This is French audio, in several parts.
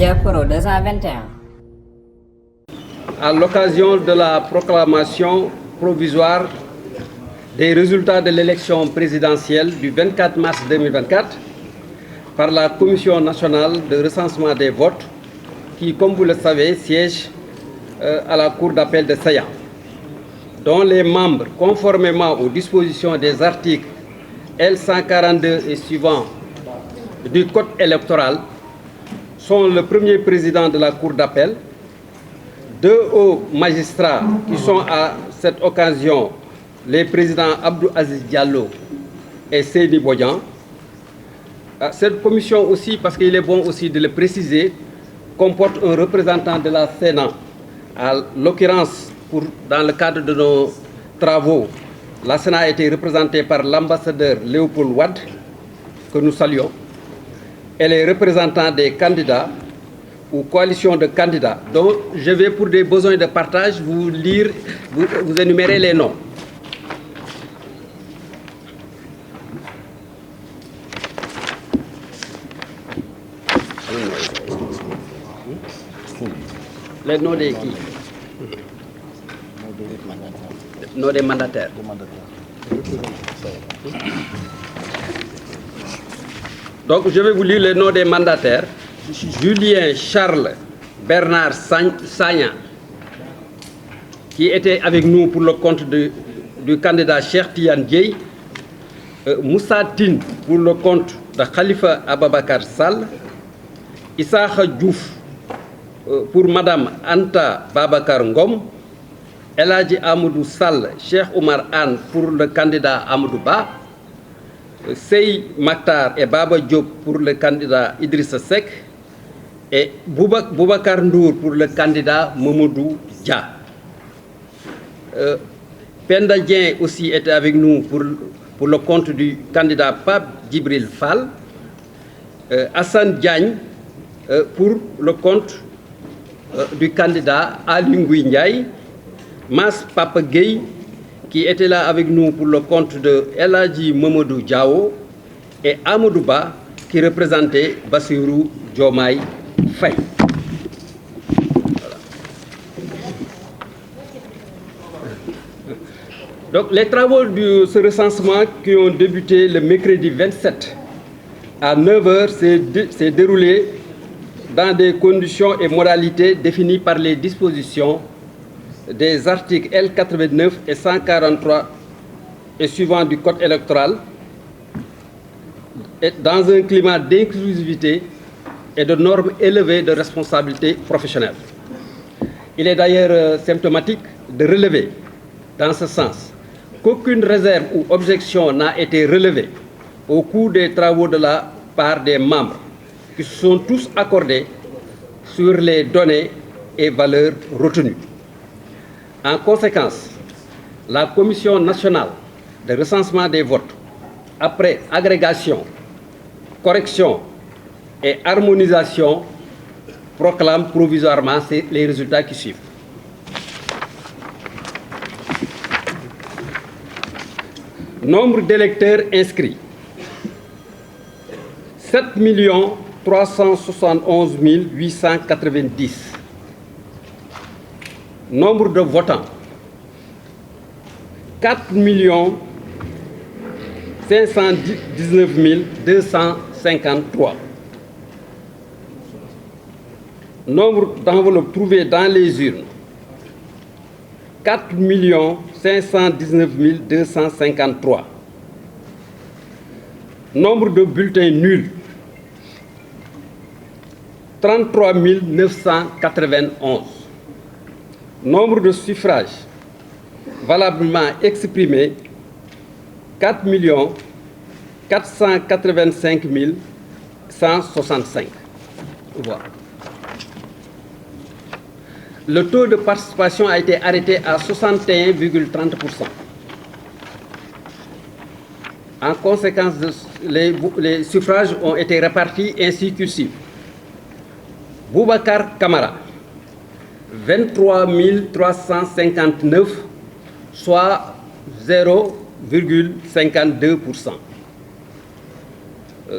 Diaporo 221. À l'occasion de la proclamation provisoire des résultats de l'élection présidentielle du 24 mars 2024 par la Commission nationale de recensement des votes qui, comme vous le savez, siège à la Cour d'appel de Saya, dont les membres, conformément aux dispositions des articles L142 et suivants du Code électoral, sont le premier président de la Cour d'appel, deux hauts magistrats qui sont à cette occasion les présidents Abdou Aziz Diallo et Seyni Bodian. Cette commission aussi, parce qu'il est bon aussi de le préciser, comporte un représentant de la Sénat. À l'occurrence, dans le cadre de nos travaux, la Sénat a été représentée par l'ambassadeur Léopold Wade, que nous saluons, et les représentants des candidats ou coalitions de candidats, dont je vais, pour des besoins de partage, vous lire, vous énumérer les noms. Les noms des qui? Noms des mandataires. Donc, je vais vous lire les noms des mandataires. Julien Charles Bernard Sagna, qui était avec nous pour le compte du candidat Cheikh Tidiane Dièye, Moussa Tine pour le compte de Khalifa Ababakar Sall, Issakha Diouf pour Madame Anta Babakar Ngom, Eladji Amadou Sall, Cheikh Oumar Anne pour le candidat Amadou Ba, Sey Maktar et Baba Diop pour le candidat Idrissa Seck, et Boubacar Ndour pour le candidat Mamadou Dia. Penda Dien aussi était avec nous pour le compte du candidat Pape Djibril Fall, Hassan Diagne pour le compte du candidat Ali Ngouille Ndiaye, Mas Papa Gueye, qui était là avec nous pour le compte de Eladji Mamadou Diao, et Amadou Ba, qui représentait Bassirou Diomaye Faye. Voilà. Donc, les travaux de ce recensement qui ont débuté le mercredi 27 à 9 h s'est déroulé dans des conditions et modalités définies par les dispositions des articles L89 et 143 et suivants du Code électoral, et dans un climat d'inclusivité et de normes élevées de responsabilité professionnelle. Il est d'ailleurs symptomatique de relever, dans ce sens, qu'aucune réserve ou objection n'a été relevée au cours des travaux de la part des membres, qui se sont tous accordés sur les données et valeurs retenues. En conséquence, la Commission nationale de recensement des votes, après agrégation, correction et harmonisation, proclame provisoirement les résultats qui suivent. Nombre d'électeurs inscrits: 7 371 890. Nombre de votants: 4 519 253. Nombre d'enveloppes trouvées dans les urnes: 4 519 253. Nombre de bulletins nuls: 33 991. Nombre de suffrages valablement exprimés: 4 485 165. Voilà. Le taux de participation a été arrêté à 61,30%. En conséquence, les suffrages ont été répartis ainsi que suit. Boubacar Camara, 23 359, soit 0,52%.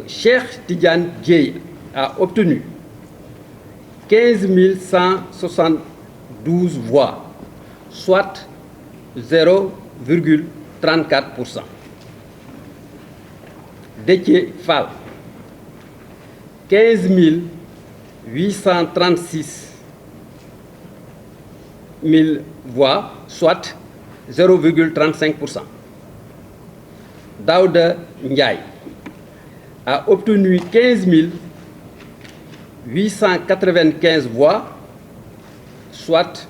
Cheikh Tidiane Dièye a obtenu 15 172 voix, soit 0,34%. Déthié Fall, 15 836 000 voix, soit 0,35%. Daouda Ndiaye a obtenu 15 895 voix, soit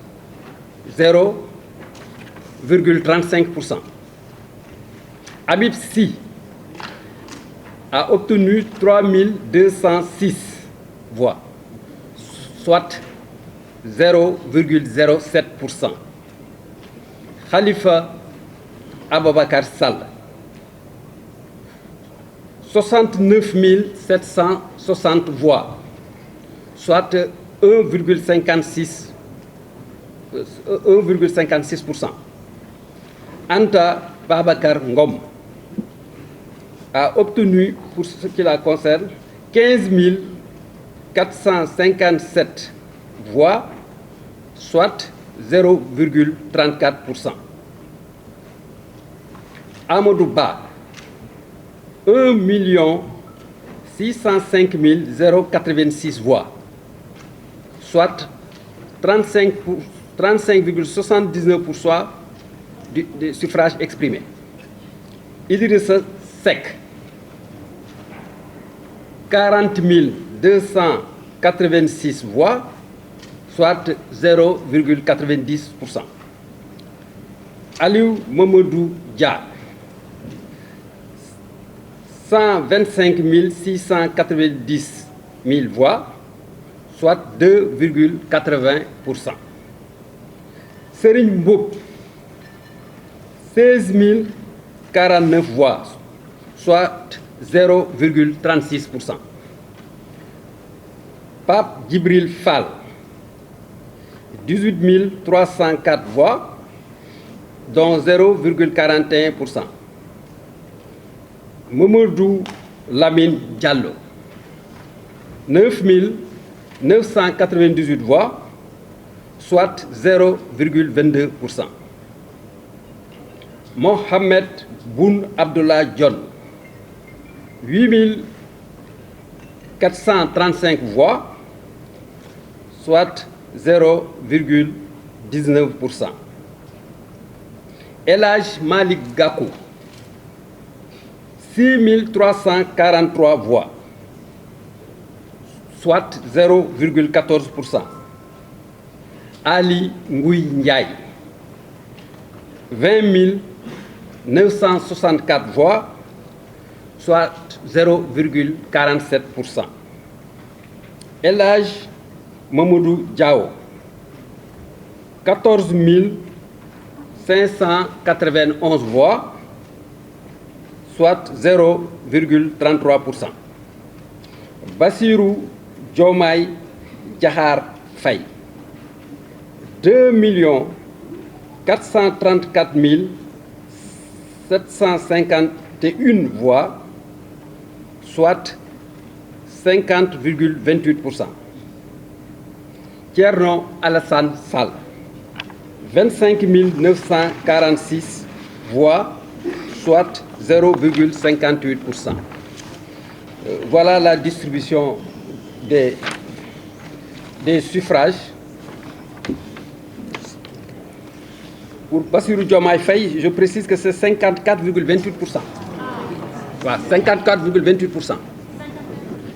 0,35%. Habib Sy a obtenu 3 206 voix, soit 0,07%. Khalifa Ababakar Sall, 69 760 voix, soit 1,56%. Anta Babakar Ngom a obtenu, pour ce qui la concerne, 15 457 voix, soit 0,34%. Amadou Ba, 1 605 086 voix, soit 35,79% du suffrage exprimé. Idrissa Seck, 40 286 voix, soit 0,90%. Aliou Mamadou Dia, 125 690 000 voix, soit 2,80%. Serigne Mboup, 16 049 voix, soit 0,36%. Pape Djibril Fall, 18 304 voix, dont 0,41%. Mamadou Lamine Diallo, 9 998 voix, soit 0,22%. Mohamed Boun Abdallah Dionne, 8 435 voix, soit 0,19%. El Hadj Malick Gakou, 6 343 voix, soit 0,14%. Ali Ngouille Ndiaye, 20 964 voix, soit 0,47%. El Hadj Mamadou Diao, 14 591 voix, soit 0,33%. Bassirou Diomaye Diakhar Faye, 2 434 751 voix, soit 50,28%. Thierno Alassane Sall, 25 946 voix, soit 0,58%. Voilà la distribution des suffrages. Pour Bassirou Diomaye Faye, je précise que c'est 54,28%. Voilà, 54,28%.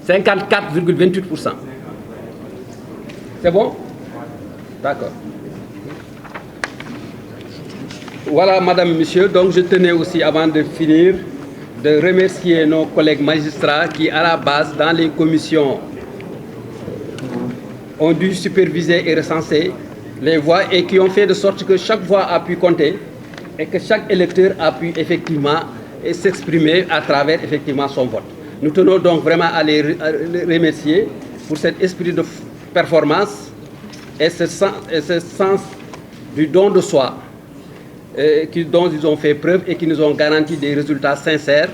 54,28%. C'est bon? D'accord. Voilà, madame, monsieur. Donc, je tenais aussi, avant de finir, de remercier nos collègues magistrats qui, à la base, dans les commissions, ont dû superviser et recenser les voix et qui ont fait de sorte que chaque voix a pu compter et que chaque électeur a pu effectivement s'exprimer à travers effectivement son vote. Nous tenons donc vraiment à les remercier pour cet esprit de performance et ce sens du don de soi dont ils ont fait preuve et qui nous ont garanti des résultats sincères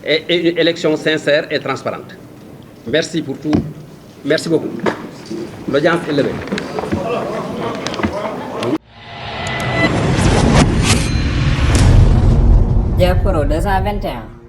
et une élection sincère et transparente. Merci pour tout. Merci beaucoup. L'audience est levée. Diaporo 221.